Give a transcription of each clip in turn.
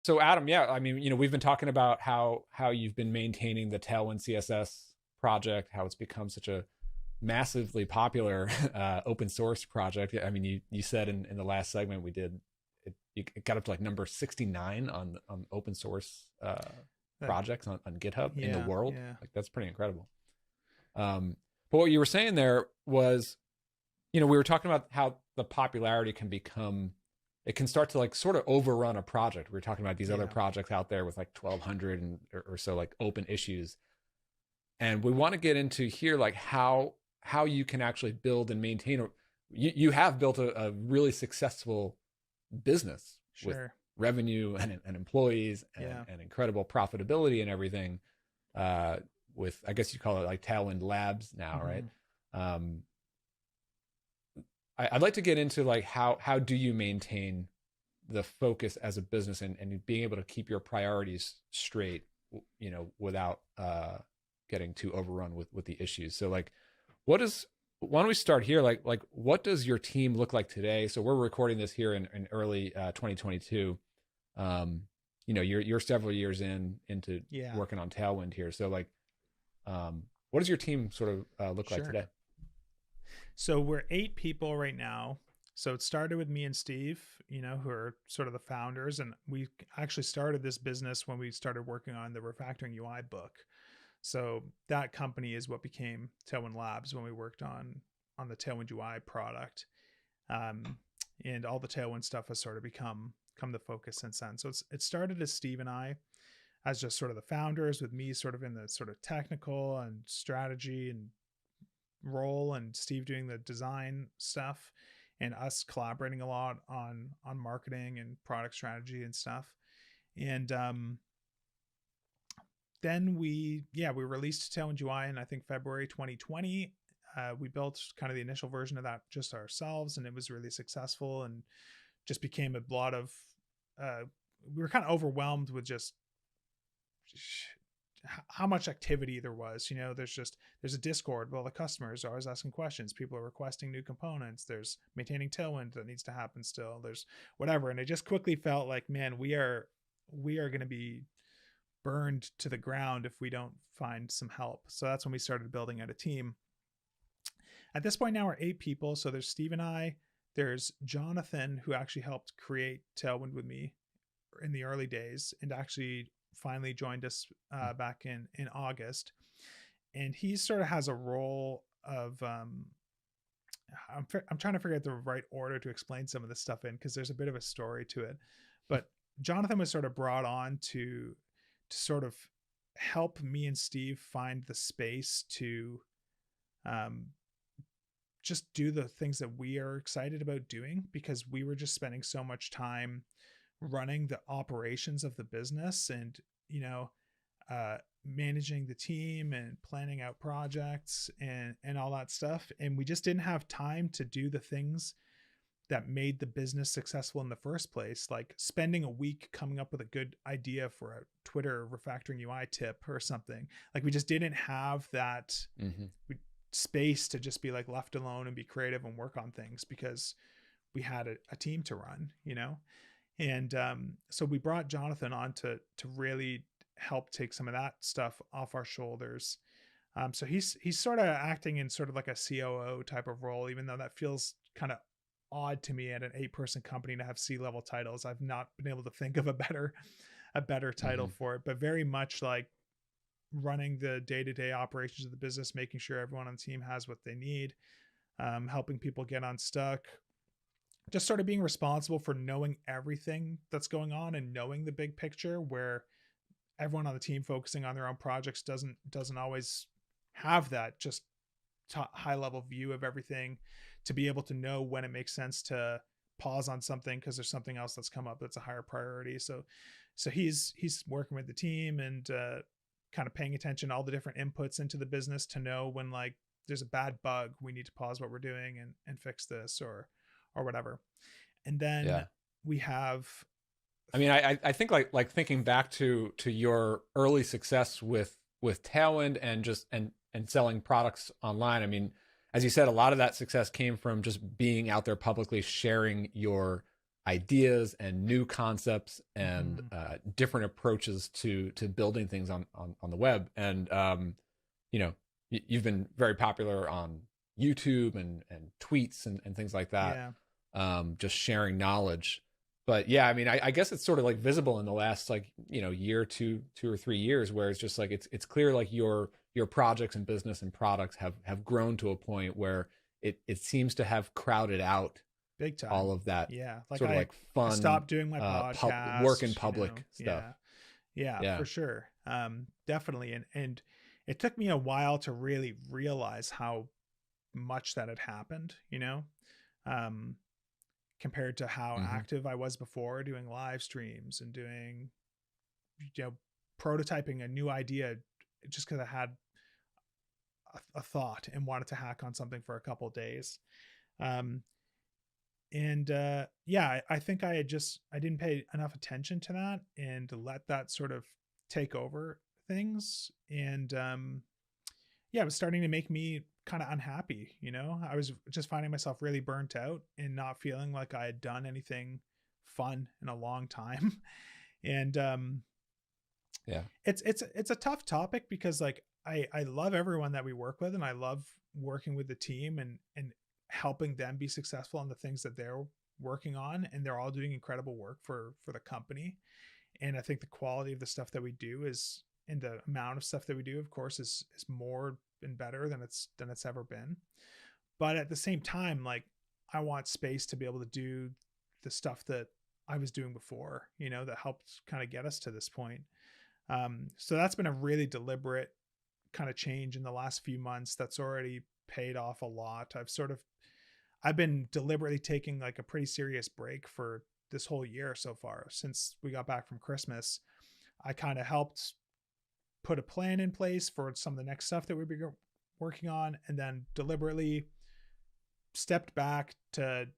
So Adam, yeah, I mean, we've been talking about how you've been maintaining the Tailwind CSS project, how it's become such a massively popular open source project. I mean, you said in the last segment we did, it got up to like number 69 on open source That, projects on GitHub in the yeah, world. yeah, Like that's pretty incredible. But what you were saying there was, we were talking about how the popularity can become, it can start to like sort of overrun a project. We were talking about these other yeah, projects out there with like 1,200 or so like open issues, and we want to get into here like how you can actually build and maintain. You have built a really successful business with sure, revenue and employees yeah. and incredible profitability and everything. Uh, with I guess you call it like Tailwind Labs now, right? Hmm. Um, I'd like to get into like how do you maintain the focus as a business and being able to keep your priorities straight, without getting too overrun with the issues. So like, what is why don't we start here? Like what does your team look like today? So we're recording this here in early 2022. You're several years into Yeah, working on Tailwind here. So like, what does your team sort of look like sure. today? So we're 8 people right now. So it started with me and Steve, who are sort of the founders. And we actually started this business when we started working on the refactoring UI book. So that company is what became Tailwind Labs when we worked on the Tailwind UI product. Um, and all the Tailwind stuff has sort of become the focus since then. So it started as Steve and I as just sort of the founders, with me sort of in the sort of technical and strategy and role, and Steve doing the design stuff, and us collaborating a lot on marketing and product strategy and stuff. And then we released Tailwind UI in I think February 2020. We built kind of the initial version of that just ourselves, and it was really successful, and just became a lot of uh, we were kind of overwhelmed with just how much activity there was. There's a Discord. Well, the customers are always asking questions. People are requesting new components. There's maintaining Tailwind that needs to happen still. There's whatever, and it just quickly felt like, man, we are going to be burned to the ground if we don't find some help. So that's when we started building out a team. At this point now we're 8 people. So there's Steve and I. There's Jonathan, who actually helped create Tailwind with me in the early days, and actually finally joined us back in August. And he sort of has a role of I'm trying to figure out the right order to explain some of this stuff in, because there's a bit of a story to it. But Jonathan was sort of brought on to sort of help me and Steve find the space to um, just do the things that we are excited about doing, because we were just spending so much time running the operations of the business, and managing the team and planning out projects and all that stuff, and we just didn't have time to do the things that made the business successful in the first place, like spending a week coming up with a good idea for a Twitter refactoring UI tip or something. Like, we just didn't have that Mm-hmm. space to just be like left alone and be creative and work on things, because we had a team to run. And so we brought Jonathan on to really help take some of that stuff off our shoulders. So he's sort of acting in sort of like a COO type of role, even though that feels kind of odd to me at an 8-person company to have C-level titles. I've not been able to think of a better title Mm-hmm. for it, but very much like running the day-to-day operations of the business, making sure everyone on the team has what they need, helping people get unstuck, just sort of being responsible for knowing everything that's going on and knowing the big picture, where everyone on the team focusing on their own projects doesn't always have that just high level view of everything, to be able to know when it makes sense to pause on something because there's something else that's come up that's a higher priority. So he's working with the team, and kind of paying attention to all the different inputs into the business to know when, like, there's a bad bug, we need to pause what we're doing and fix this, or whatever. And then Yeah. we have I mean, I think like thinking back to your early success with Tailwind and just and selling products online. I mean, as you said, a lot of that success came from just being out there publicly sharing your ideas and new concepts and Mm-hmm. different approaches to building things on the web. And you know, you've been very popular on YouTube and tweets and things like that, Yeah. just sharing knowledge. But yeah, I mean, I guess it's sort of like visible in the last like, year, 2 or 3 years, where it's just like it's clear like your projects and business and products have grown to a point where it seems to have crowded out Big time. all of that Yeah. Like sort of like I fun stopped doing my work in podcast, public stuff. Yeah. Yeah, Yeah. for sure. Definitely. And it took me a while to really realize how much that had happened, um, compared to how Mm-hmm. active I was before, doing live streams and doing, you know, prototyping a new idea just because I had a thought and wanted to hack on something for a couple of days. Um, and yeah, I think I didn't pay enough attention to that and let that sort of take over things. And yeah, it was starting to make me kind of unhappy. I was just finding myself really burnt out and not feeling like I had done anything fun in a long time. And Yeah. it's a tough topic because like I love everyone that we work with, and I love working with the team and helping them be successful on the things that they're working on, and they're all doing incredible work for the company. And I think the quality of the stuff that we do is, and the amount of stuff that we do, of course, is more and better than it's ever been. But at the same time, like, I want space to be able to do the stuff that I was doing before, that helped kind of get us to this point. So that's been a really deliberate kind of change in the last few months that's already paid off a lot. I've been deliberately taking like a pretty serious break for this whole year so far. Since we got back from Christmas, I kind of helped put a plan in place for some of the next stuff that we'd be working on, and then deliberately stepped back to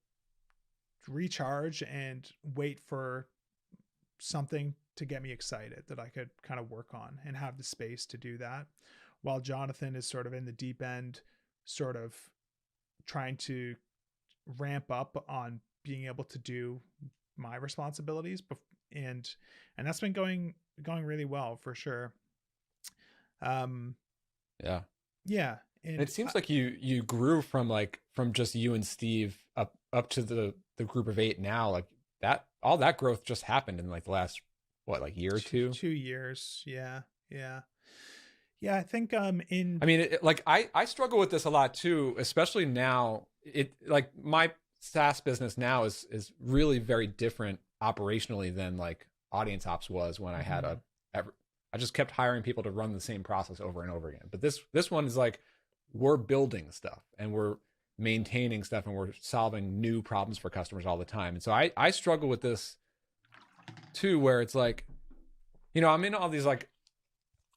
recharge and wait for something to get me excited that I could kind of work on and have the space to do that, while Jonathan is sort of in the deep end, sort of trying to ramp up on being able to do my responsibilities. And that's been going really well for sure. um Yeah. yeah. And And it seems like you grew from just you and Steve up to the group of 8 now. Like that, all that growth just happened in like the last, what, like year or two? 2 years. Yeah. Yeah. Yeah, I think in I mean, like I struggle with this a lot too, especially now. It like my SaaS business now is really very different operationally than like audience ops was when I had Mhm. I just kept hiring people to run the same process over and over again. But this one is like we're building stuff and we're maintaining stuff and we're solving new problems for customers all the time. And so I struggle with this too, where it's like, I'm in all these like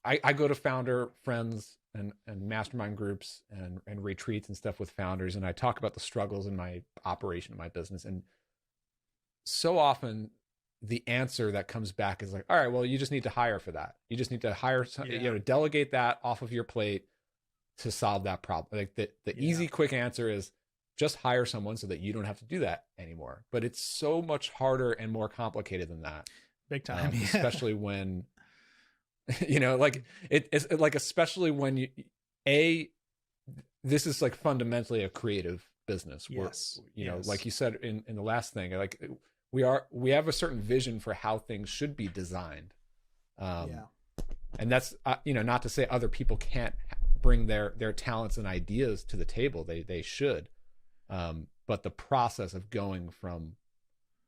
I go to founder friends and mastermind groups and retreats and stuff with founders, and I talk about the struggles in my operation of my business. And so often the answer that comes back is like, all right, well, you just need to hire for that. You just need to hire, Yeah. delegate that off of your plate to solve that problem. Like the Yeah. easy, quick answer is just hire someone so that you don't have to do that anymore. But it's so much harder and more complicated than that, Big time. Yeah. especially when like it's like, especially when a this is like fundamentally a creative business where Yes. Yes. like you said in the last thing, like we have a certain vision for how things should be designed, Yeah. and that's not to say other people can't bring their talents and ideas to the table. They should, but the process of going from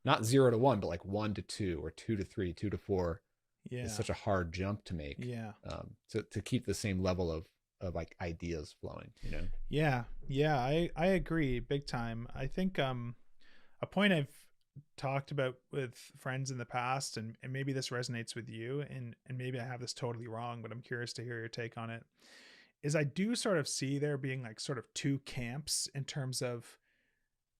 not 0 to 1 but like 1 to 2 or 2 to 3 2 to 4 Yeah. is such a hard jump to make. Yeah. To keep the same level of like ideas flowing. Yeah. Yeah. I agree big time. I think a point I've talked about with friends in the past, and maybe this resonates with you, and maybe I have this totally wrong, but I'm curious to hear your take on it, is I do sort of see there being like sort of two camps in terms of,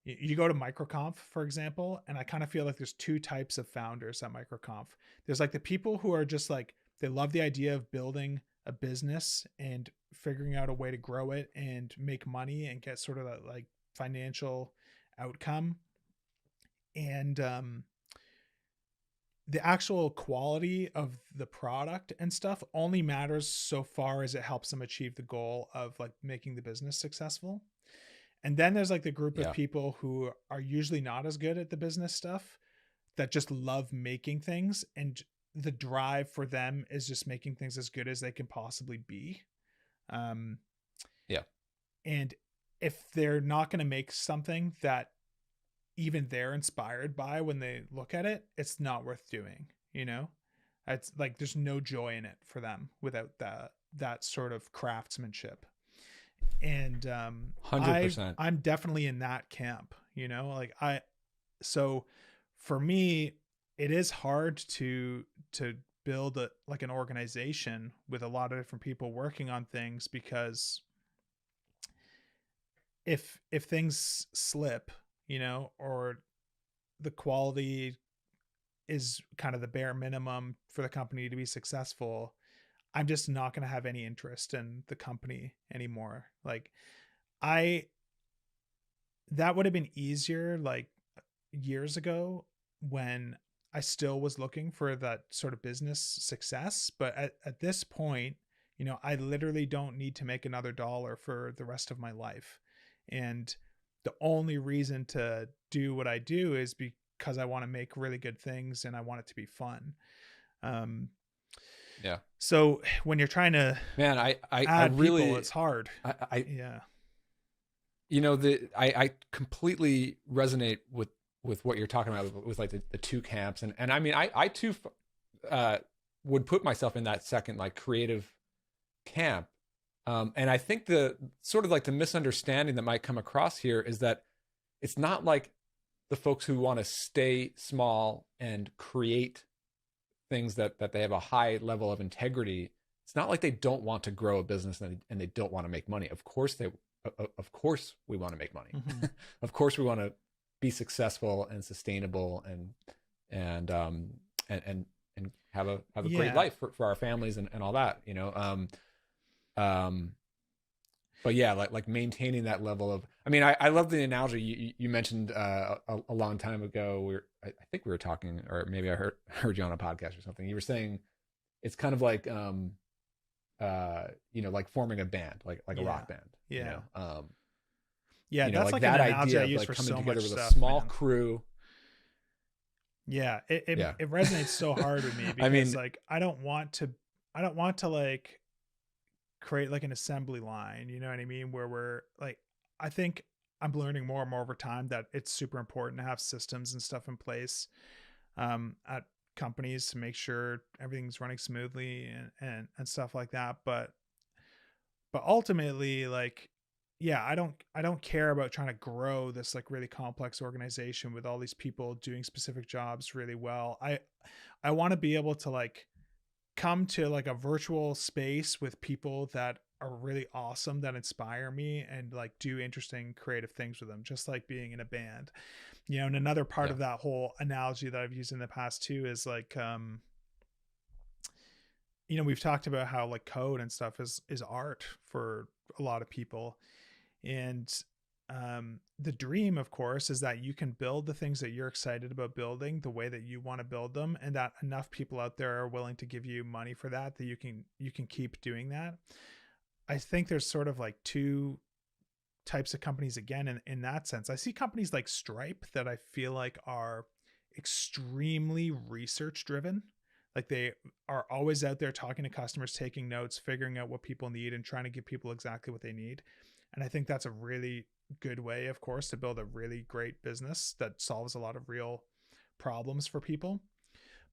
you go to microconf, for example, and I kind of feel like there's two types of founders at microconf. There's like the people who are just like, they love the idea of building a business and figuring out a way to grow it and make money and get sort of that like financial outcome. And the actual quality of the product and stuff only matters so far as it helps them achieve the goal of like making the business successful. And then there's like the group of Yeah. people who are usually not as good at the business stuff that just love making things, and the drive for them is just making things as good as they can possibly be. Yeah. And if they're not going to make something that even they're inspired by when they look at it, it's not worth doing, you know? It's like there's no joy in it for them without that sort of craftsmanship. And 100%. I'm definitely in that camp, you know? So for me, it is hard to build like an organization with a lot of different people working on things, because if things slip, you know, or the quality is kind of the bare minimum for the company to be successful, I'm just not going to have any interest in the company anymore. Like that would have been easier like years ago when I still was looking for that sort of business success. But at this point, you know, I literally don't need to make another dollar for the rest of my life. And the only reason to do what I do is because I want to make really good things and I want it to be fun. Yeah. So when you're trying to I really, people, it's hard. Yeah. You know, I completely resonate with what you're talking about with like the two camps. And I mean, I too would put myself in that second, like creative camp. And I think the sort of like the misunderstanding that might come across here is that it's not like the folks who want to stay small and create things that they have a high level of integrity. It's not like they don't want to grow a business and they don't want to make money. Of course we want to make money. Mm-hmm. Of course we want to be successful and sustainable and have a great life for our families and all that, you know. But yeah, like maintaining that level of, I mean, I love the analogy you mentioned a long time ago. I think we were talking, or maybe I heard you on a podcast or something. You were saying it's kind of like, you know, like forming a band, like a rock band. Yeah. You know? Yeah, you know, that's like like that an analogy idea I of use like for coming so together much with stuff, a small man. crew. Yeah, it resonates so hard with me because I mean, like I don't want to like create like an assembly line, you know what I mean, where we're like, I think I'm learning more and more over time that it's super important to have systems and stuff in place at companies to make sure everything's running smoothly and stuff like that. But ultimately, like, yeah, I don't care about trying to grow this like really complex organization with all these people doing specific jobs really well. I want to be able to like come to like a virtual space with people that are really awesome, that inspire me, and like do interesting creative things with them, just like being in a band, you know. And another part of that whole analogy that I've used in the past too is like, you know, we've talked about how like code and stuff is art for a lot of people. And the dream, of course, is that you can build the things that you're excited about building the way that you want to build them, and that enough people out there are willing to give you money for that you can keep doing that. I think there's sort of like two types of companies again in that sense. I see companies like Stripe that I feel like are extremely research driven. Like they are always out there talking to customers, taking notes, figuring out what people need, and trying to give people exactly what they need. And I think that's a really good way, of course, to build a really great business that solves a lot of real problems for people.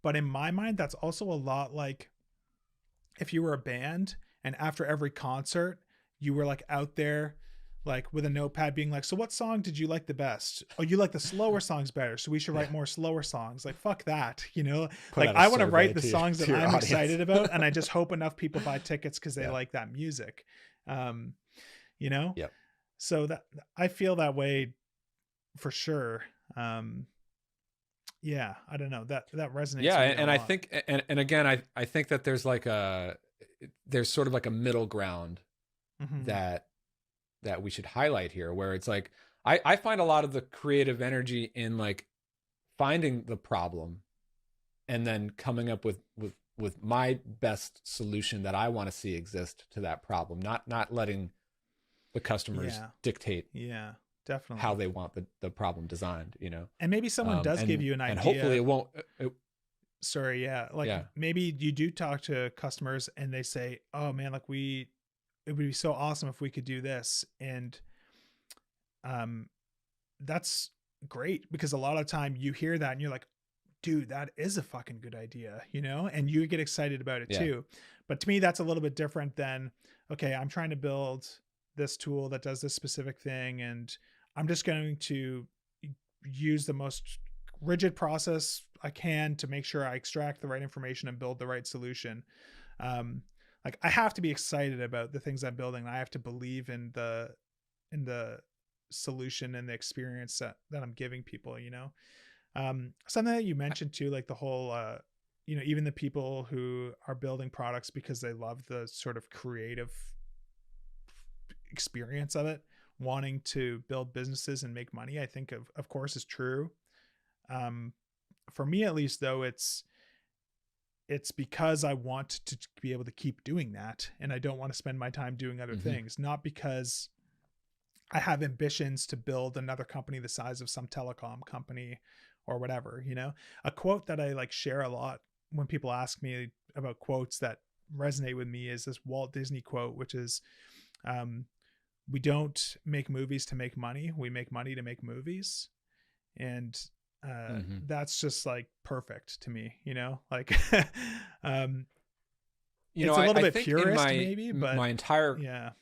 But in my mind, that's also a lot like if you were a band and after every concert, you were like out there, like with a notepad being like, so what song did you like the best? Oh, you like the slower songs better, so we should write more slower songs. Like, fuck that, you know? Like I want to write the songs that I'm excited about, and I just hope enough people buy tickets because they like that music. You know? Yep. So that I feel that way for sure. Yeah, I don't know, that resonates. Yeah. And I think, and again, I think that there's like there's sort of like a middle ground that we should highlight here, where it's like, I find a lot of the creative energy in like finding the problem and then coming up with my best solution that I want to see exist to that problem, not letting the customers dictate definitely how they want the problem designed, you know. And maybe someone does give you an idea, and hopefully it won't maybe you do talk to customers and they say, oh man, like it would be so awesome if we could do this. And that's great, because a lot of time you hear that and you're like, dude, that is a fucking good idea, you know, and you get excited about it too. But to me, that's a little bit different than, okay, I'm trying to build this tool that does this specific thing, and I'm just going to use the most rigid process I can to make sure I extract the right information and build the right solution. Like I have to be excited about the things I'm building. I have to believe in the solution and the experience that I'm giving people, you know. Something that you mentioned too, like the whole, you know, even the people who are building products because they love the sort of creative experience of it, wanting to build businesses and make money, I think of course is true. For me, at least though, it's because I want to be able to keep doing that. And I don't want to spend my time doing other things, not because I have ambitions to build another company the size of some telecom company or whatever, you know. A quote that I like share a lot when people ask me about quotes that resonate with me is this Walt Disney quote, which is, we don't make movies to make money. We make money to make movies. And that's just like perfect to me, you know, like, you know, it's a little bit purist maybe, but my entire,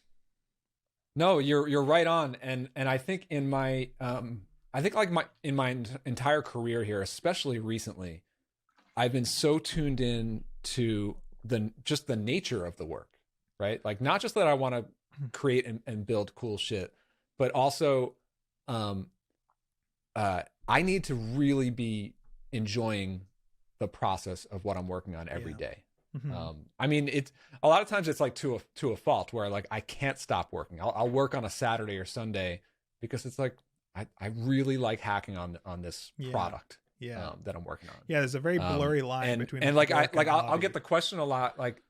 no, you're right on. And I think in my, I think like in my entire career here, especially recently, I've been so tuned in to just the nature of the work, right? Like not just that I want to create and build cool shit, but also, I need to really be enjoying the process of what I'm working on every day. I mean, it's a lot of times it's like to a fault where like I can't stop working. I'll work on a Saturday or Sunday because it's like I really like hacking on this product that I'm working on. Yeah, there's a very blurry line between and like I'll get the question a lot, like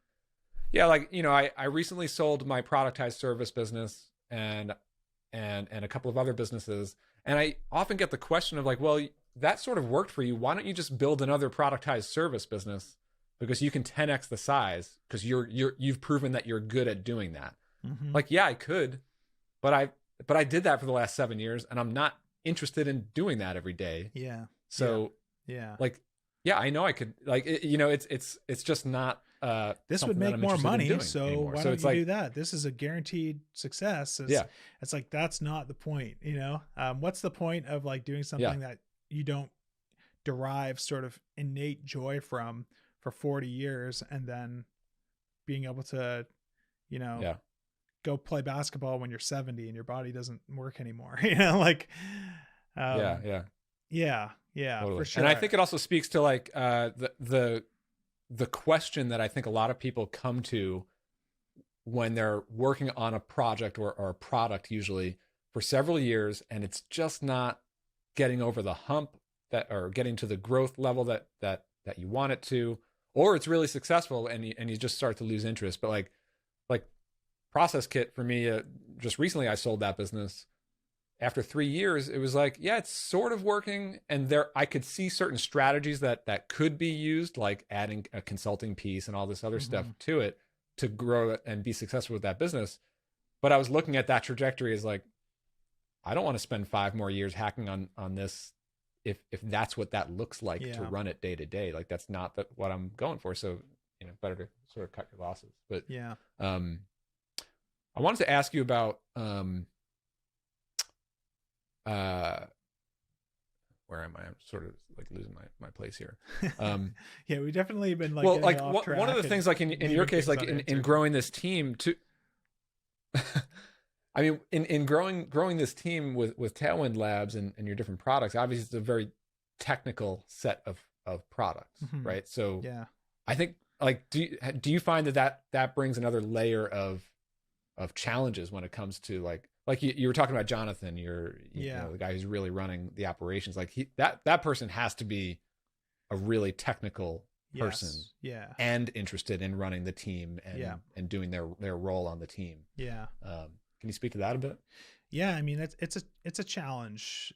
like, you know, I recently sold my productized service business and a couple of other businesses, and I often get the question of like, well, that sort of worked for you. Why don't you just build another productized service business? Because you can 10x the size, because you've proven that you're good at doing that. Like, yeah, I could, but I did that for the last 7 years, and I'm not interested in doing that every day. So like, yeah, I know I could, like, you know, it's just not this would make more money, so anymore. Why don't you do that? This is a guaranteed success. It's like, that's not the point, you know. What's the point of like doing something that you don't derive sort of innate joy from for 40 years and then being able to, you know, go play basketball when you're 70 and your body doesn't work anymore, you know, like totally. For sure. And I think it also speaks to like the question that I think a lot of people come to when they're working on a project or a product, usually for several years, and it's just not getting over the hump or getting to the growth level that you want it to, or it's really successful and you just start to lose interest. But like Process Kit for me, just recently I sold that business. After 3 years, it was like, yeah, it's sort of working. And I could see certain strategies that could be used, like adding a consulting piece and all this other stuff to it to grow it and be successful with that business. But I was looking at that trajectory as like, I don't want to spend 5 more years hacking on this if that's what that looks like to run it day to day. Like that's not what I'm going for. So, you know, better to sort of cut your losses. But I wanted to ask you about where am I? I'm sort of like losing my place here. We definitely been like, well, like one of the things, like in your case, like in growing this team to, I mean, in growing this team with Tailwind Labs and your different products, obviously it's a very technical set of products, right? So I think like, do you find that brings another layer of challenges when it comes to like like you were talking about Jonathan, you Yeah. know, the guy who's really running the operations. Like that person has to be a really technical person Yes. Yeah. and interested in running the team Yeah. and doing their role on the team. Yeah. Can you speak to that a bit? Yeah. I mean, it's a challenge.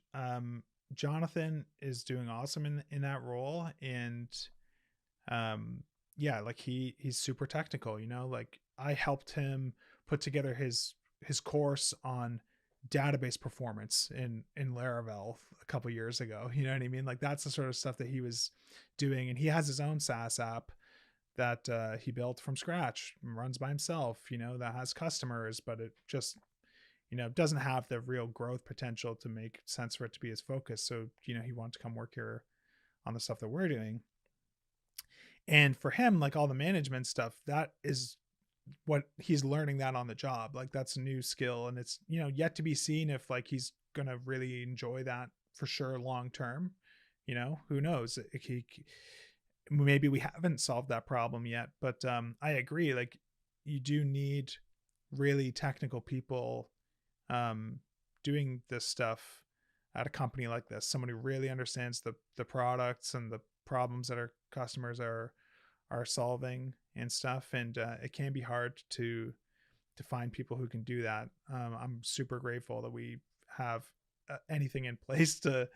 Jonathan is doing awesome in that role. And, yeah, like he's super technical, like I helped him put together his course on database performance in Laravel a couple years ago. You know what I mean? Like that's the sort of stuff that he was doing. And he has his own SaaS app that he built from scratch, runs by himself, that has customers, but it just, doesn't have the real growth potential to make sense for it to be his focus. So, he wanted to come work here on the stuff that we're doing. And for him, like all the management stuff, that is what he's learning that on the job. Like that's a new skill, and it's, yet to be seen if like he's going to really enjoy that for sure long term. Who knows? Maybe we haven't solved that problem yet, but I agree. Like you do need really technical people doing this stuff at a company like this. Someone who really understands the products and the problems that our customers are solving and stuff. And it can be hard to find people who can do that. I'm super grateful that we have anything in place to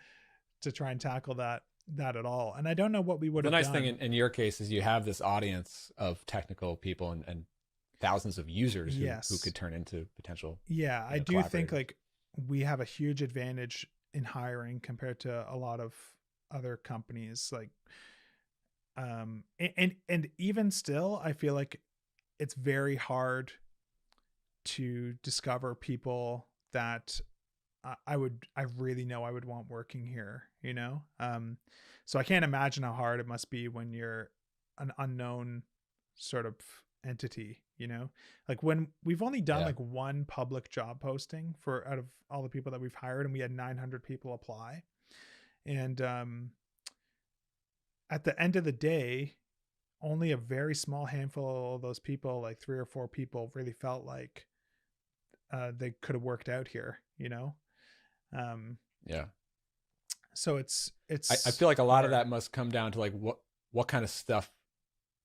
try and tackle that at all. And I don't know what we would have done. The nice thing in your case is you have this audience of technical people and thousands of users who could turn into potential. Yeah, I do think like we have a huge advantage in hiring compared to a lot of other companies. Like, and even still, I feel like it's very hard to discover people that I really know I would want working here, so I can't imagine how hard it must be when you're an unknown sort of entity, like when we've only done like one public job posting for out of all the people that we've hired, and we had 900 people apply. And at the end of the day, only a very small handful of those people, like 3 or 4 people, really felt like they could have worked out here, Yeah. So it's I feel like a lot of that must come down to like what kind of stuff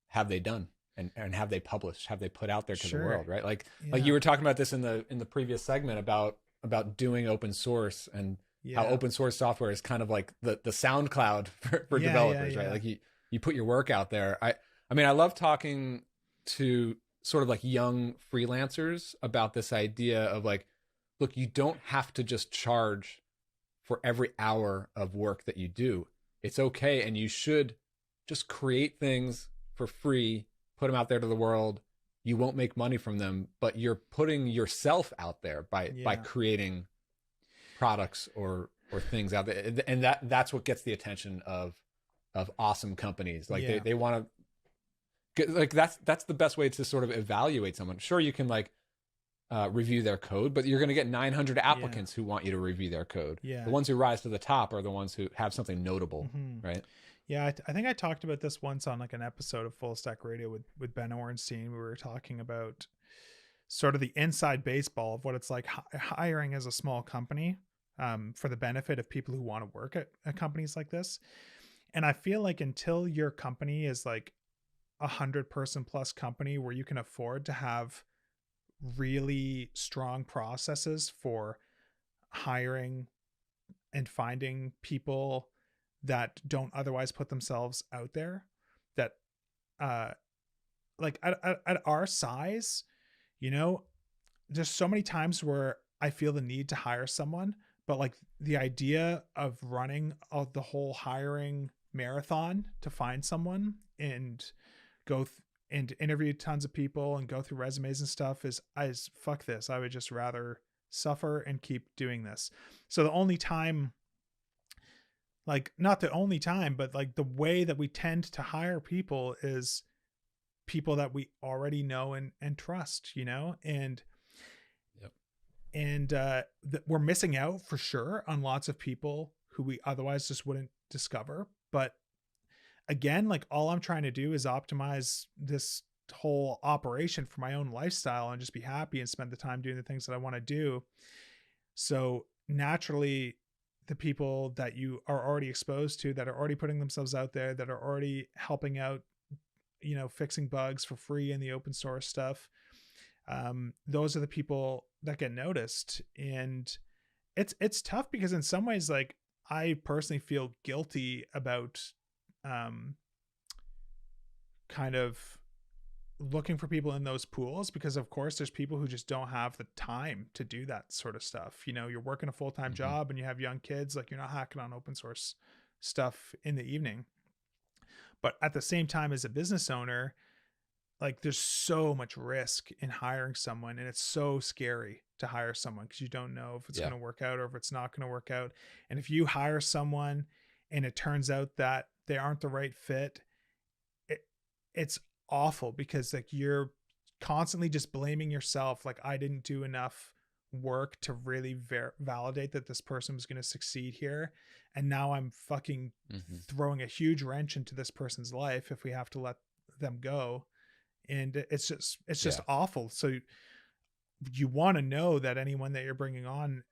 have they done and have they published, have they put out there to the world, right? Like you were talking about this in the previous segment about doing open source and how open source software is kind of like the SoundCloud for developers, right? Like you put your work out there. I mean, I love talking to sort of like young freelancers about this idea of like, look, you don't have to just charge for every hour of work that you do. It's okay. And you should just create things for free, put them out there to the world. You won't make money from them, but you're putting yourself out there by creating products or things out there. And that's what gets the attention of awesome companies. Like they want to get, like, that's the best way to sort of evaluate someone. Sure, you can like review their code, but you're going to get 900 applicants who want you to review their code. The ones who rise to the top are the ones who have something notable, right? Yeah, I think I talked about this once on like an episode of Full Stack Radio with Ben Orenstein. We were talking about sort of the inside baseball of what it's like hiring as a small company for the benefit of people who want to work at companies like this. And I feel like until your company is like 100-person plus company where you can afford to have really strong processes for hiring and finding people that don't otherwise put themselves out there, that like at our size, there's so many times where I feel the need to hire someone, but like the idea of running the whole hiring marathon to find someone and go and interview tons of people and go through resumes and stuff is fuck this. I would just rather suffer and keep doing this. So the only time, like not the only time, but like the way that we tend to hire people is people that we already know and trust, and we're missing out for sure on lots of people who we otherwise just wouldn't discover. But again, like all I'm trying to do is optimize this whole operation for my own lifestyle and just be happy and spend the time doing the things that I want to do. So naturally, the people that you are already exposed to, that are already putting themselves out there, that are already helping out, fixing bugs for free in the open source stuff, those are the people that get noticed. And it's tough because in some ways, like, I personally feel guilty about kind of looking for people in those pools, because of course there's people who just don't have the time to do that sort of stuff. You're working a full-time job and you have young kids, like, you're not hacking on open source stuff in the evening. But at the same time, as a business owner, like, there's so much risk in hiring someone, and it's so scary to hire someone because you don't know if it's going to work out or if it's not going to work out. And if you hire someone and it turns out that they aren't the right fit, it's awful, because like, you're constantly just blaming yourself. Like, I didn't do enough work to really validate that this person was going to succeed here, and now I'm fucking throwing a huge wrench into this person's life if we have to let them go. And it's just awful. So you want to know that anyone that you're bringing on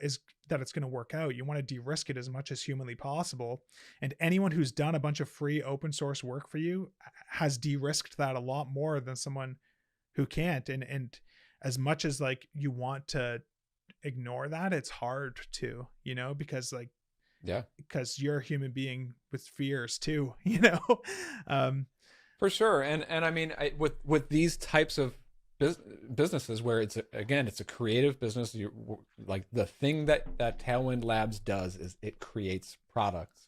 is that it's going to work out. You want to de-risk it as much as humanly possible. And anyone who's done a bunch of free open source work for you has de-risked that a lot more than someone who can't. And as much as like you want to ignore that, it's hard to, because like, because you're a human being with fears too, For sure. And I mean, with these types of businesses where it's a creative business, like, the thing that Tailwind Labs does is it creates products.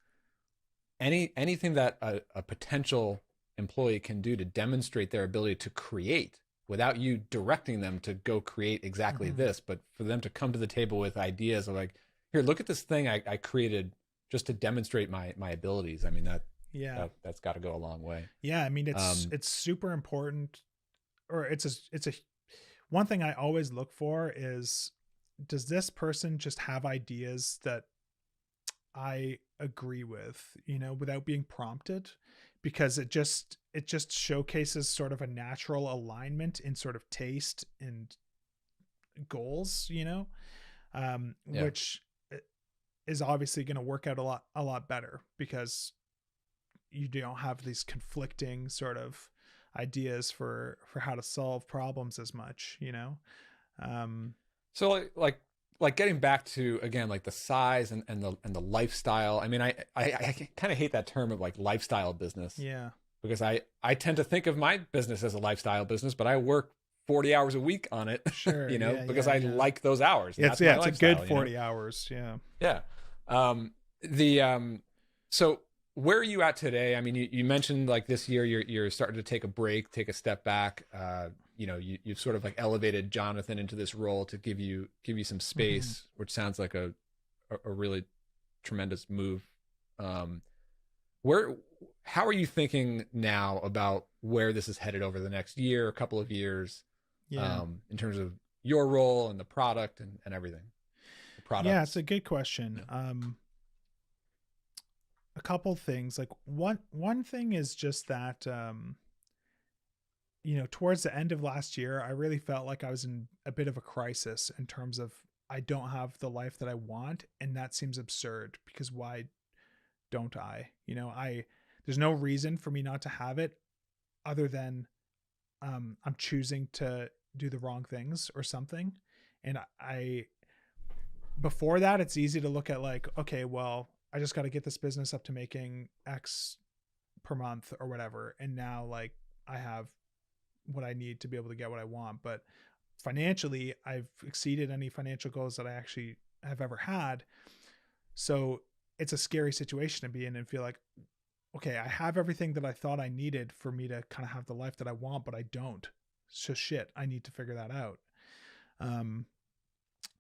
Anything that a potential employee can do to demonstrate their ability to create without you directing them to go create exactly this, but for them to come to the table with ideas of like, here, look at this thing I created just to demonstrate my abilities. I mean, that's got to go a long way. Yeah. I mean, it's super important, or it's a one thing I always look for is, does this person just have ideas that I agree with, without being prompted? Because it just showcases sort of a natural alignment in sort of taste and goals, which is obviously going to work out a lot better, because you don't have these conflicting sort of ideas for how to solve problems as much, So like getting back to, again, like the size and the lifestyle. I mean, I kind of hate that term of like lifestyle business. Yeah. Because I tend to think of my business as a lifestyle business, but I work 40 hours a week on it. Sure. Because I like those hours. It's a good 40 hours. Yeah. Yeah. So where are you at today? I mean, you mentioned like this year you're starting to take a break, take a step back. You've sort of like elevated Jonathan into this role to give you some space, which sounds like a really tremendous move. How are you thinking now about where this is headed over the next year, a couple of years, in terms of your role and the product and everything? Yeah, it's a good question. A couple things. Like one thing is just that, towards the end of last year, I really felt like I was in a bit of a crisis in terms of, I don't have the life that I want. And that seems absurd, because why don't I? There's no reason for me not to have it, other than I'm choosing to do the wrong things or something. And before that, it's easy to look at like, okay, well, I just got to get this business up to making X per month or whatever. And now like I have what I need to be able to get what I want. But financially, I've exceeded any financial goals that I actually have ever had. So it's a scary situation to be in and feel like, okay, I have everything that I thought I needed for me to kind of have the life that I want, but I don't. So shit, I need to figure that out.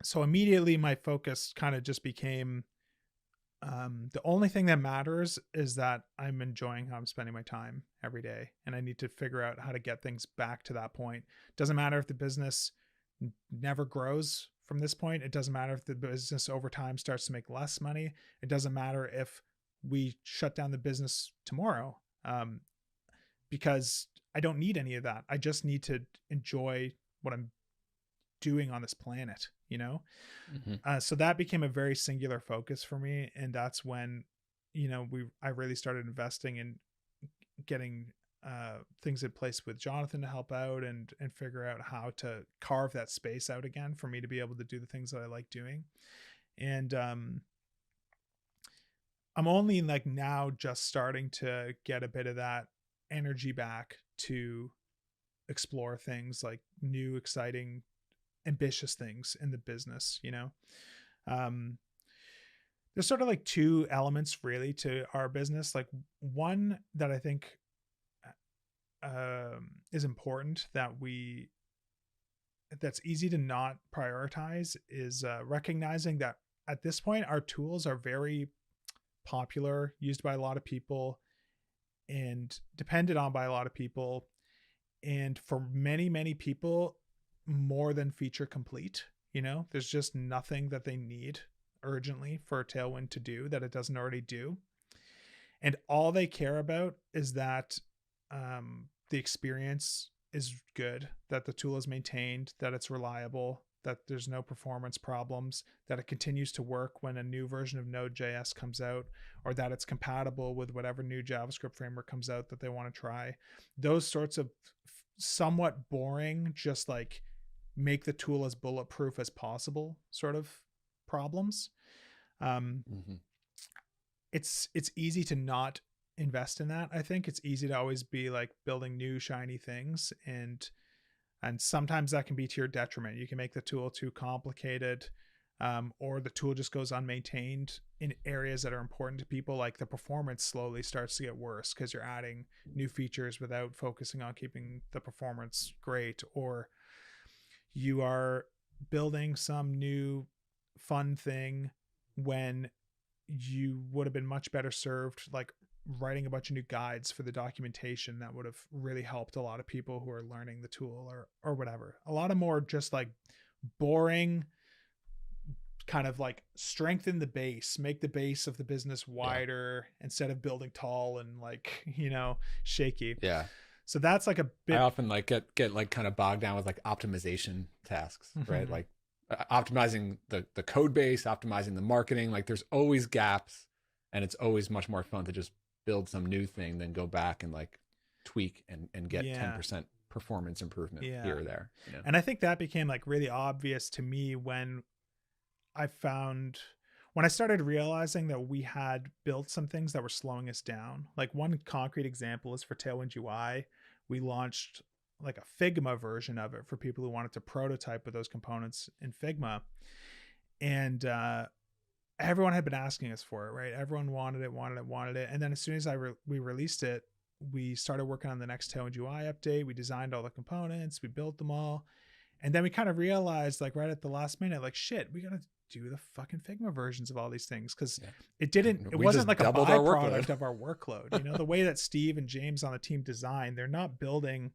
So immediately my focus kind of just became, the only thing that matters is that I'm enjoying how I'm spending my time every day. And I need to figure out how to get things back to that point. Doesn't matter if the business never grows from this point. It doesn't matter if the business over time starts to make less money. It doesn't matter if we shut down the business tomorrow. Because I don't need any of that. I just need to enjoy what I'm doing on this planet, you know? So that became a very singular focus for me. And that's when, you know, I really started investing in getting things in place with Jonathan to help out and figure out how to carve that space out again for me to be able to do the things that I like doing. And I'm only like now just starting to get a bit of that energy back to explore things like new, exciting, ambitious things in the business, you know. There's sort of like two elements really to our business. Like one that I think is important that's easy to not prioritize is recognizing that at this point our tools are very popular, used by a lot of people, and depended on by a lot of people, and for many people more than feature complete. You know, there's just nothing that they need urgently for Tailwind to do that it doesn't already do, and all they care about is that the experience is good, that the tool is maintained, that it's reliable, that there's no performance problems, that it continues to work when a new version of Node.js comes out, or that it's compatible with whatever new JavaScript framework comes out that they want to try. Those sorts of somewhat boring, just like make the tool as bulletproof as possible sort of problems. It's easy to not invest in that. I think it's easy to always be like building new shiny things, and sometimes that can be to your detriment. You can make the tool too complicated, or the tool just goes unmaintained in areas that are important to people. Like the performance slowly starts to get worse because you're adding new features without focusing on keeping the performance great, or you are building some new fun thing when you would have been much better served like writing a bunch of new guides for the documentation that would have really helped a lot of people who are learning the tool, or whatever. A lot of more just like boring, kind of like strengthen the base, make the base of the business wider instead of building tall and like, you know, shaky. Yeah. So that's like a bit. I often like get like kind of bogged down with like optimization tasks, right? Like optimizing the code base, optimizing the marketing. Like there's always gaps, and it's always much more fun to just build some new thing than go back and like tweak and get 10% performance improvement here or there. You know? And I think that became like really obvious to me when I started realizing that we had built some things that were slowing us down. Like one concrete example is for Tailwind UI. We launched like a Figma version of it for people who wanted to prototype with those components in Figma. And everyone had been asking us for it, right? Everyone wanted it. And then as soon as we released it, we started working on the next Tailwind UI update. We designed all the components, we built them all. And then we kind of realized like right at the last minute, like shit, we got to do the fucking Figma versions of all these things. Cause it wasn't like a byproduct of our workload. You know, the way that Steve and James on the team design, they're not building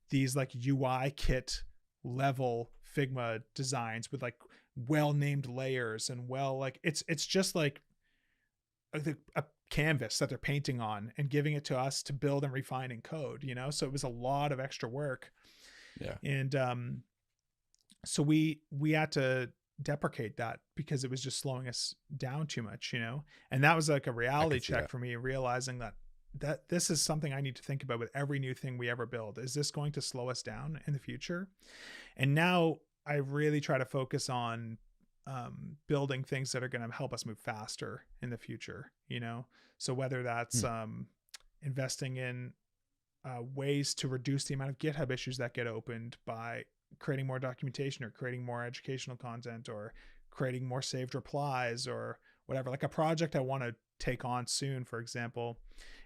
these like UI kit level Figma designs with like well-named layers and it's just like a canvas that they're painting on and giving it to us to build and refine in code, you know? So it was a lot of extra work. Yeah. And so we had to deprecate that because it was just slowing us down too much, you know? And that was like a reality check for me, realizing that this is something I need to think about with every new thing we ever build. Is this going to slow us down in the future? And now I really try to focus on building things that are going to help us move faster in the future, you know? So whether that's investing in ways to reduce the amount of GitHub issues that get opened by creating more documentation or creating more educational content or creating more saved replies or whatever. Like a project I want to take on soon, for example,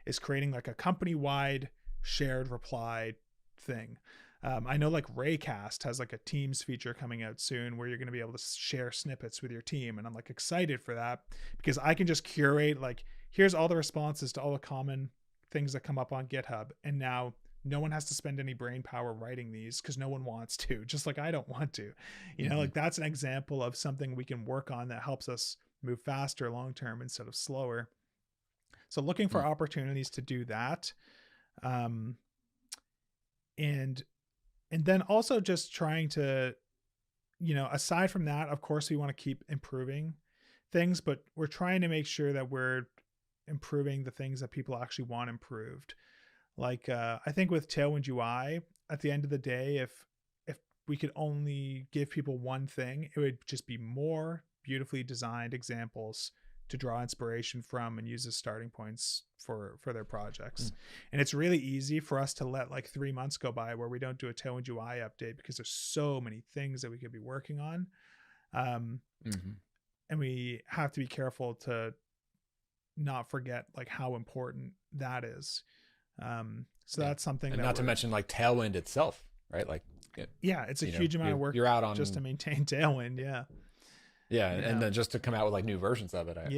is creating like a company-wide shared reply thing. I know like Raycast has like a Teams feature coming out soon where you're going to be able to share snippets with your team. And I'm like excited for that because I can just curate, like, here's all the responses to all the common things that come up on GitHub. And now no one has to spend any brain power writing these because no one wants to, just like I don't want to, you know, like that's an example of something we can work on that helps us move faster long-term instead of slower. So looking for opportunities to do that. and then also just trying to, aside from that, of course we want to keep improving things, but we're trying to make sure that we're improving the things that people actually want improved. Like, I think with Tailwind UI, at the end of the day, if we could only give people one thing, it would just be more beautifully designed examples to draw inspiration from and use as starting points for their projects. And it's really easy for us to let like 3 months go by where we don't do a Tailwind UI update because there's so many things that we could be working on. And we have to be careful to not forget like how important that is. So that's something and that not to mention like Tailwind itself, right? Like, it's a huge amount of work you're out on just to maintain Tailwind. And then just to come out with like new versions of it, I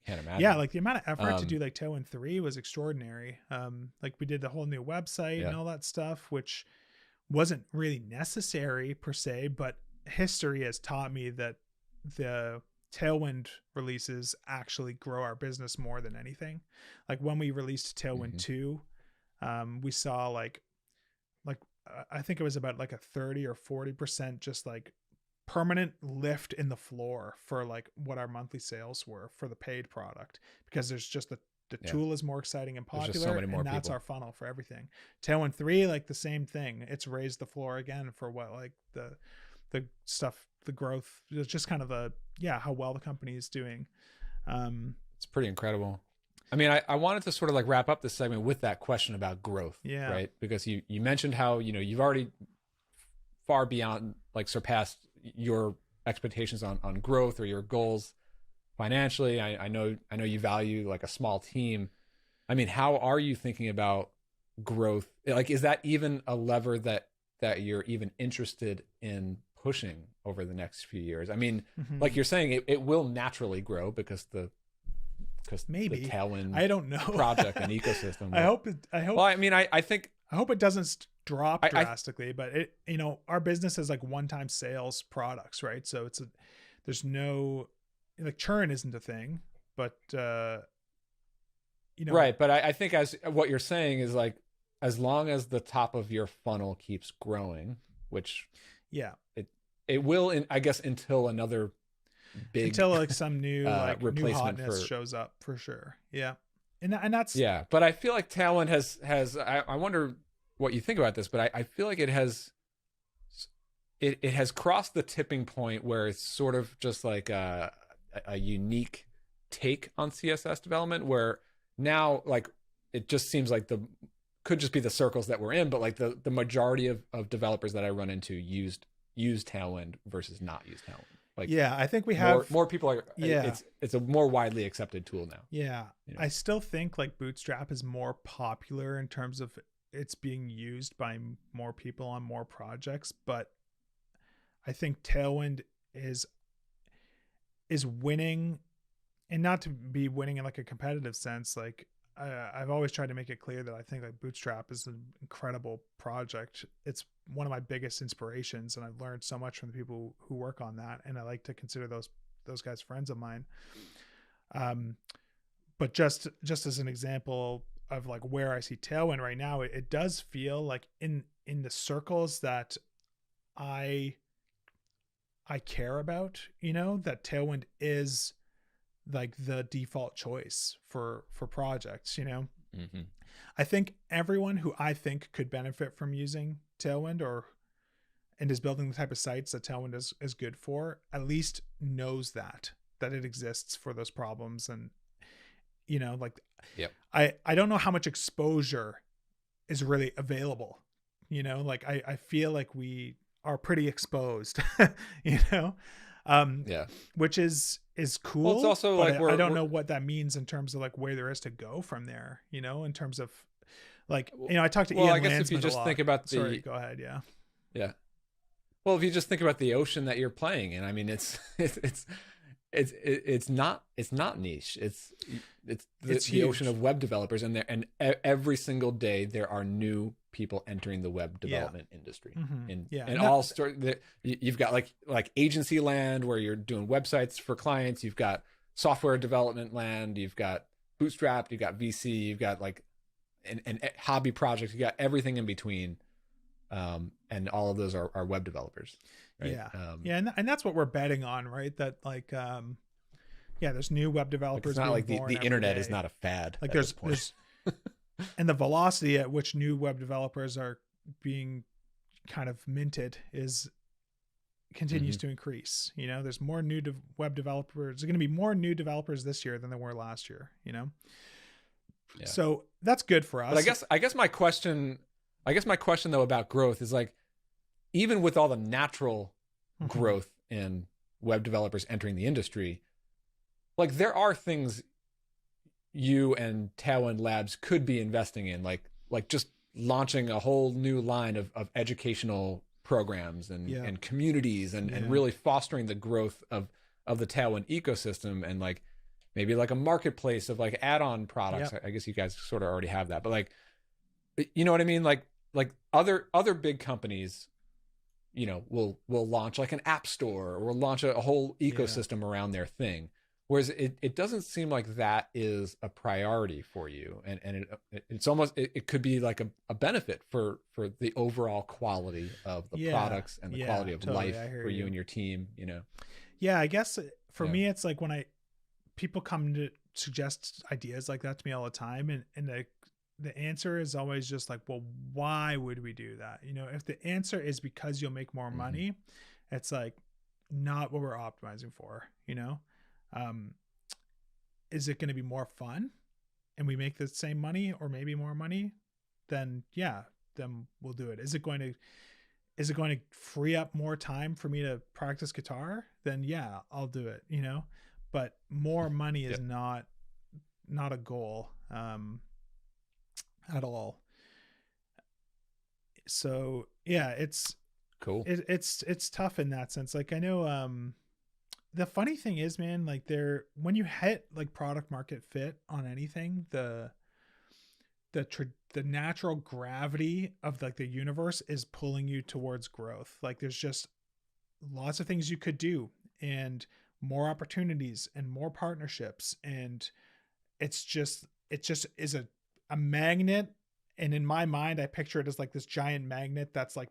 can't imagine. Yeah, like the amount of effort to do like Tailwind 3 was extraordinary. Like we did the whole new website and all that stuff, which wasn't really necessary per se, but history has taught me that the Tailwind releases actually grow our business more than anything. Like when we released Tailwind 2, we saw like I think it was about like a 30 or 40% just like permanent lift in the floor for like what our monthly sales were for the paid product, because there's just the tool is more exciting and popular, so many more and that's people. our funnel for everything. Tailwind 3, like the same thing. It's raised the floor again for what like the stuff, the growth, it's just kind of how well the company is doing. It's pretty incredible. I mean, I wanted to sort of like wrap up this segment with that question about growth, right? Because you mentioned how, you've already far beyond like surpassed your expectations on growth or your goals financially. I know you value like a small team. I mean, how are you thinking about growth? Like, is that even a lever that you're even interested in pushing over the next few years? I mean, like you're saying, it will naturally grow because maybe the Tailwind, I don't know, project and ecosystem. I hope. Well, I mean, I think I hope it doesn't drop drastically, but it, our business is like one-time sales products, right? So there's no like churn isn't a thing, but right. But I think as what you're saying is like, as long as the top of your funnel keeps growing, which it will, I guess, until another until like some new like replacement new hotness shows up for sure. And that's but I feel like Tailwind has I wonder what you think about this, but I feel like it has crossed the tipping point where it's sort of just like a unique take on CSS development, where now like it just seems like could just be the circles that we're in, but like the majority of developers that I run into use Tailwind versus not use Tailwind. Like, I think we have more people are. It's a more widely accepted tool now. I still think like Bootstrap is more popular in terms of it's being used by more people on more projects, but I think Tailwind is winning, and not to be winning in like a competitive sense. Like I've always tried to make it clear that I think like Bootstrap is an incredible project. It's one of my biggest inspirations, and I've learned so much from the people who work on that, and I like to consider those guys friends of mine. But just as an example of like where I see Tailwind right now, it does feel like in the circles that I care about, that Tailwind is like the default choice for projects. I think everyone who I think could benefit from using Tailwind and is building the type of sites that Tailwind is good for, at least knows that it exists for those problems. And like I don't know how much exposure is really available, like I feel like we are pretty exposed, which is cool. Well, it's also like I don't know what that means in terms of like where there is to go from there, in terms of like, I talked to Ian I guess Landsman if you just think about Sorry, go ahead. Well, if you just think about the ocean that you're playing in, I mean, it's not niche. It's the ocean of web developers, and every single day there are new people entering the web development industry. And all you've got like agency land where you're doing websites for clients. You've got software development land. You've got Bootstrap. You've got VC. You've got like and hobby projects. You got everything in between. And all of those are web developers, right? Yeah. Yeah. And that's what we're betting on, right? That like, yeah, there's new web Like it's developers not being like born the every internet is day. not a fad Like at this point. there's, and the velocity at which new web developers are being kind of minted is continues to increase. You know, there's more new web developers. There's going to be more new developers this year than there were last year, you know? Yeah. So that's good for us. But I guess my question though about growth is like, even with all the natural growth in web developers entering the industry, like there are things you and Tailwind Labs could be investing in, like just launching a whole new line of educational programs and communities and really fostering the growth of the Tailwind ecosystem, and like maybe like a marketplace of like add-on products. I guess you guys sort of already have that, but like, you know what I mean? Like other big companies, you know, will launch like an app store or launch a whole ecosystem around their thing. Whereas it doesn't seem like that is a priority for you. And it's almost, it could be like a benefit for the overall quality of the products and the quality of life for you and your team, you know? Yeah. I guess for me, it's like when people come to suggest ideas like that to me all the time. And the answer is always just like, well, why would we do that? You know, if the answer is because you'll make more money, it's like not what we're optimizing for, you know? Is it going to be more fun and we make the same money or maybe more money? Then then we'll do it. Is it going to free up more time for me to practice guitar? Then yeah, I'll do it, you know? But more money is not a goal at all. So yeah, it's cool. It's tough in that sense. Like I know the funny thing is, man, like when you hit like product market fit on anything, the natural gravity of like the universe is pulling you towards growth. Like there's just lots of things you could do and more opportunities and more partnerships. And it just is a magnet. And in my mind, I picture it as like this giant magnet that's like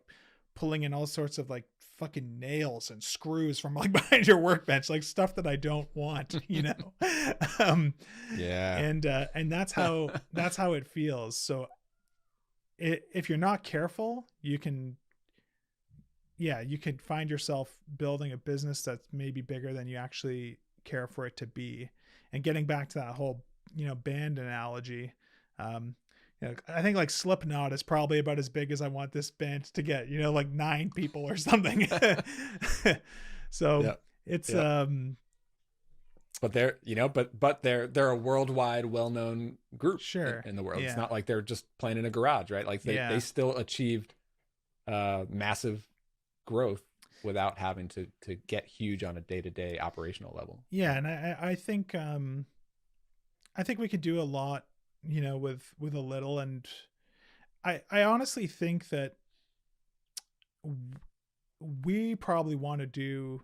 pulling in all sorts of like fucking nails and screws from like behind your workbench, like stuff that I don't want, you know? And that's how it feels. So if you're not careful, you can find yourself building a business that's maybe bigger than you actually care for it to be. And getting back to that whole, you know, band analogy, you know, I think like Slipknot is probably about as big as I want this band to get, you know, like 9 people or something. So it's, but they're, you know, but they're a worldwide, well-known group in the world. It's not like they're just playing in a garage, right? Like they still achieved massive growth without having to get huge on a day-to-day operational level. Yeah. And I think we could do a lot, you know, with a little. And I honestly think that we probably want to do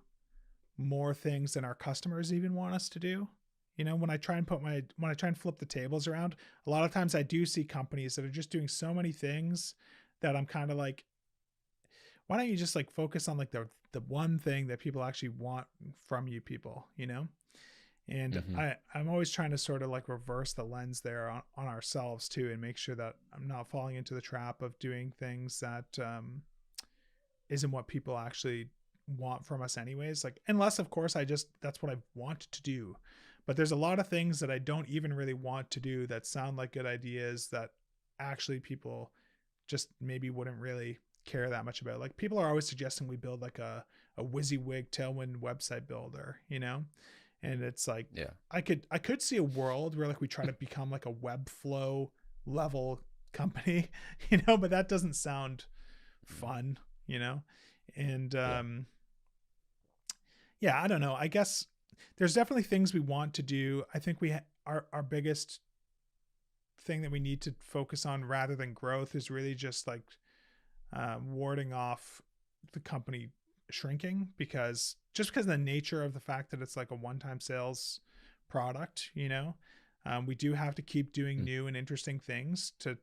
more things than our customers even want us to do. You know, when I try and flip the tables around, a lot of times I do see companies that are just doing so many things that I'm kind of like, why don't you just like focus on like the one thing that people actually want from you people, you know? And I'm always trying to sort of like reverse the lens there on ourselves too, and make sure that I'm not falling into the trap of doing things that isn't what people actually want from us anyways. Like, unless of course that's what I want to do. But there's a lot of things that I don't even really want to do that sound like good ideas that actually people just maybe wouldn't really care that much about. Like people are always suggesting we build like a WYSIWYG Tailwind website builder, you know? And it's like, I could see a world where like we try to become like a Webflow level company, you know, but that doesn't sound fun, you know? And I don't know. I guess there's definitely things we want to do. I think our biggest thing that we need to focus on rather than growth is really just like warding off the company shrinking, because of the nature of the fact that it's like a one-time sales product, you know, We do have to keep doing new and interesting things to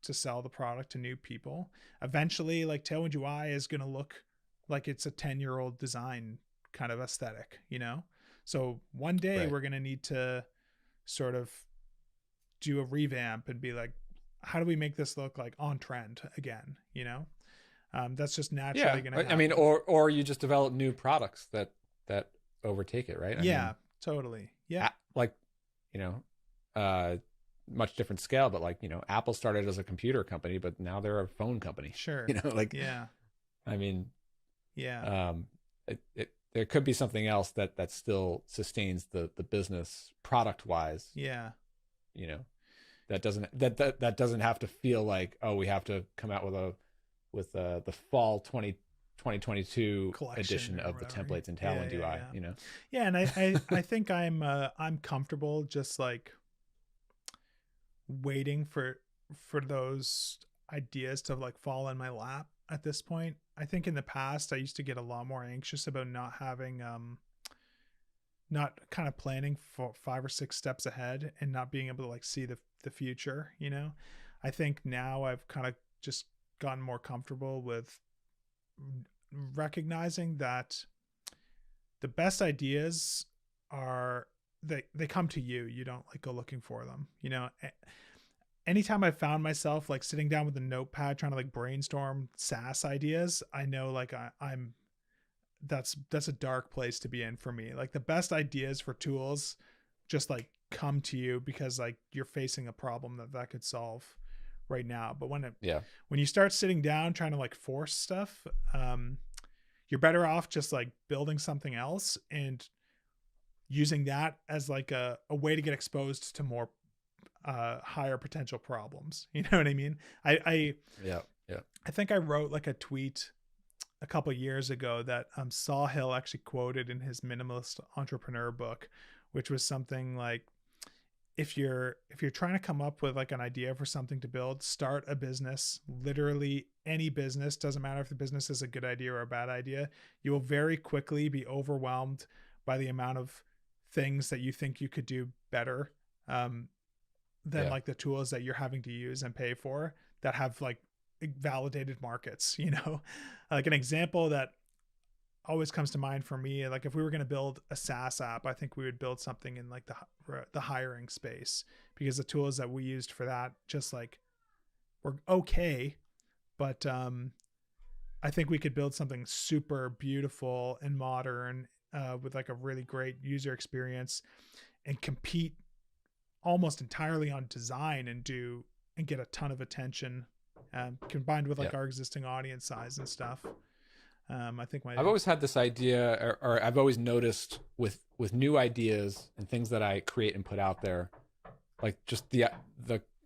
sell the product to new people. Eventually, like Tailwind UI is going to look like it's a 10-year-old design kind of aesthetic, you know? So one day we're going to need to sort of do a revamp and be like, how do we make this look like on trend again? You know, that's just naturally going to happen. I mean, or you just develop new products that overtake it, right? I mean, totally. Yeah. Like, you know, much different scale, but like, you know, Apple started as a computer company, but now they're a phone company. Sure. You know, like, yeah. I mean, yeah. There could be something else that still sustains the business product wise. Yeah. You know, that doesn't have to feel like, oh, we have to come out with the fall 2022 edition of the templates in Tailwind UI. You know. Yeah, and I think I'm comfortable just like waiting for those ideas to like fall in my lap at this point. I think in the past I used to get a lot more anxious about not having not kind of planning for 5 or 6 steps ahead and not being able to like see the future, you know. I think now I've kind of just gotten more comfortable with recognizing that the best ideas are they come to you. You don't like go looking for them, you know. Anytime I found myself like sitting down with a notepad trying to like brainstorm SaaS ideas, I know like I'm that's a dark place to be in for me. Like the best ideas for tools just like come to you because like you're facing a problem that could solve right now. But when you start sitting down trying to like force stuff, you're better off just like building something else and using that as like a way to get exposed to more higher potential problems. You know what I mean? I think I wrote like a tweet a couple of years ago that Sawhill actually quoted in his Minimalist Entrepreneur book, which was something like, if you're trying to come up with like an idea for something to build, start a business. Literally any business, doesn't matter if the business is a good idea or a bad idea, you will very quickly be overwhelmed by the amount of things that you think you could do better than like the tools that you're having to use and pay for that have like validated markets, you know. Like an example that always comes to mind for me, like if we were going to build a SaaS app, I think we would build something in like the hiring space, because the tools that we used for that just like were okay, but I think we could build something super beautiful and modern with like a really great user experience and compete almost entirely on design and get a ton of attention combined with like our existing audience size and stuff. I think I've always had this idea, or I've always noticed with new ideas and things that I create and put out there, like just the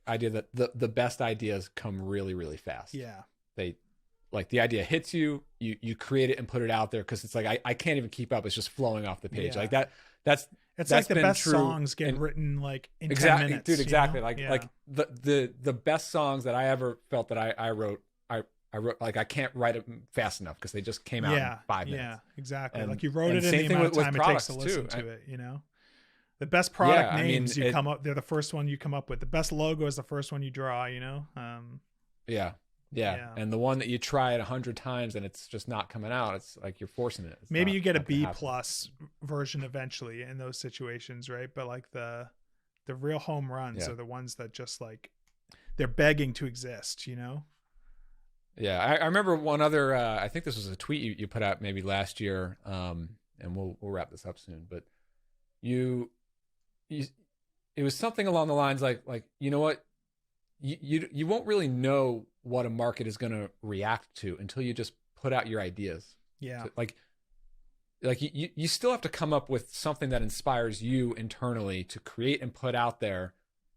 idea that the best ideas come really, really fast. Yeah. They like the idea hits you create it and put it out there, because it's like I can't even keep up. It's just flowing off the page. Like that's like the best songs get written like in 10 minutes. Dude, exactly. You know? Like the best songs that I ever felt that I wrote, like I can't write them fast enough because they just came out in 5 minutes. Yeah, exactly. And, like you wrote it in the amount of time it takes to listen to it, you know? The best product names they're the first one you come up with. The best logo is the first one you draw, you know? Yeah. And the one that you try it 100 times and it's just not coming out, it's like you're forcing it. Maybe you get a B+ version eventually in those situations, right? But like the real home runs are the ones that just like they're begging to exist, you know? Yeah, I remember one other. I think this was a tweet you put out maybe last year, and we'll wrap this up soon. But it was something along the lines like you know what, you won't really know what a market is going to react to until you just put out your ideas. Yeah, so, like you still have to come up with something that inspires you internally to create and put out there,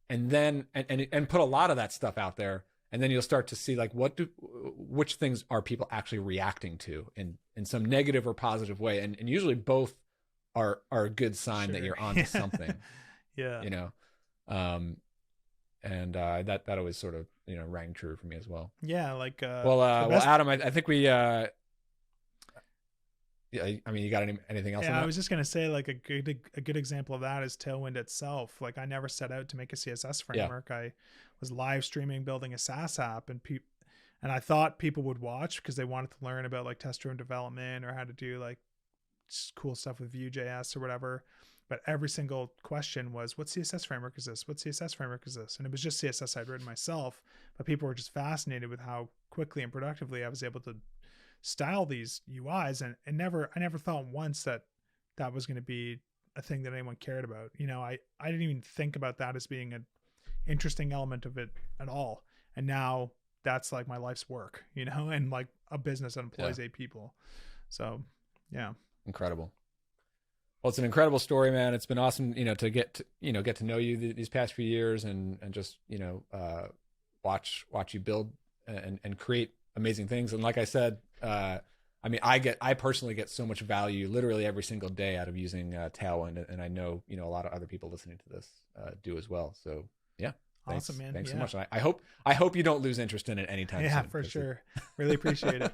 and then and put a lot of that stuff out there. And then you'll start to see like which things are people actually reacting to in some negative or positive way. And usually both are a good sign that you're onto something. Yeah. You know? And that always sort of, you know, rang true for me as well. Yeah. Like, well, Adam, I think we, Yeah, I mean, you got anything else on Yeah, I that? was just gonna say like a good example of that is Tailwind itself. Like I never set out to make a CSS Yeah. framework. I was live streaming building a SaaS app, and I thought people would watch because they wanted to learn about like test-driven development or how to do like cool stuff with Vue.js or whatever. But every single question was, what CSS framework is this? What CSS framework is this? And it was just CSS I'd written myself, but people were just fascinated with how quickly and productively I was able to style these UIs. And I never thought once that that was going to be a thing that anyone cared about. You know, I didn't even think about that as being an interesting element of it at all. And now that's like my life's work, you know, and like a business that employs 8 people. So yeah. Incredible. Well, it's an incredible story, man. It's been awesome, to get to know you these past few years, and just, watch you build and create amazing things. And like I said, I mean, I personally get so much value literally every single day out of using Tailwind, and I know, a lot of other people listening to this do as well. So yeah. Awesome, man. Thanks yeah. so much. And I hope you don't lose interest in it anytime soon. Yeah, for sure. Really appreciate it.